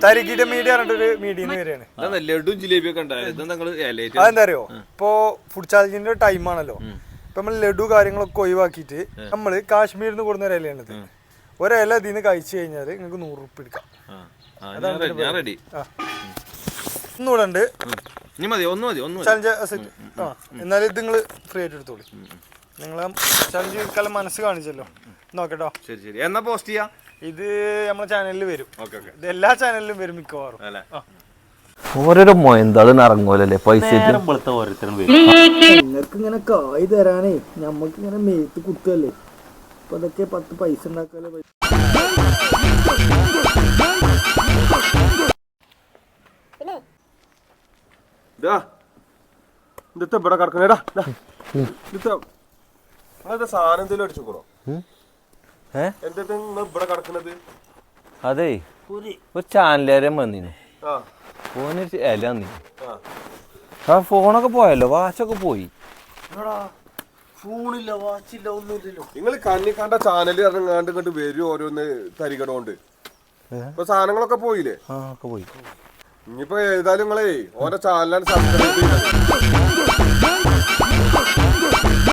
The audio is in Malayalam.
തരികിട മീഡിയ പറഞ്ഞിട്ടൊരു മീഡിയന്ന് വരെയാണ്. ലഡും ജിലേബിയൊക്കെ അതെന്താ അറിയോ, ഇപ്പൊ ഫുഡ് ചാലഞ്ചിന്റെ ടൈം ആണല്ലോ. ഇപ്പൊ നമ്മൾ ലഡു കാര്യങ്ങളൊക്കെ ഒഴിവാക്കിയിട്ട് നമ്മള് കാശ്മീരിൽ നിന്ന് കൊടുന്ന ഒരു ഇലയാണിത്. ഒരില ഇതിന്ന് കഴിച്ചു കഴിഞ്ഞാല് നിങ്ങൾക്ക് 100 റുപ്യ എടുക്കാം. ഒന്നുകൂടെ ഉണ്ട് ചലഞ്ച്. എന്നാലും ഇത് നിങ്ങള് ഫ്രീ ആയിട്ട് എടുത്തോളൂ. നിങ്ങളെ ചലഞ്ച് കാലം മനസ്സ് കാണിച്ചല്ലോ, നോക്കട്ടോ. ശരി, എന്നാ പോസ്റ്റ് ചെയ്യാം? ഇത് നമ്മുടെ ചാനലിൽ വരും. ഇത് എല്ലാ ചാനലിലും വരും മിക്കവാറും. ഓരോരോ മൊയന്താള് ഇറങ്ങൂലല്ലേ പൈസ. നിങ്ങൾക്ക് ഇങ്ങനെ കായ് തരാനേ ഞമ്മക്ക് ഇങ്ങനെ മേത്ത് കുത്തല്ലേ. അപ്പൊ അതൊക്കെ 10 പൈസ ഉണ്ടാക്കാലോ. ഇവിടെ കിടക്കണേടാ, സാധനം എന്തെങ്കിലും അടിച്ചോക്കണോ? ഇവിടെ കിടക്കണത് അതെ ഒരു ചാനലേരം വന്നിന് ഫോന് ഇല വന്നിന്. ആ ഫോണൊക്കെ പോയല്ലോ, വാച്ചൊക്കെ പോയി. ഫോണില്ല, വാച്ചില്ല, ഒന്നുമില്ലല്ലോ. നിങ്ങൾ കണ്ണി കണ്ട ചാനല് ഇറങ്ങാണ്ട് ഇങ്ങോട്ട് വരും ഓരോന്ന് തരികണോണ്ട്. ഇപ്പൊ സാധനങ്ങളൊക്കെ പോയില്ലേ? പോയി. ഇനിയിപ്പോ ഏതായാലും നിങ്ങളേ ഓരോ ചാനലാണ് സബ്സ്ക്രൈബ് ചെയ്യുന്നത്.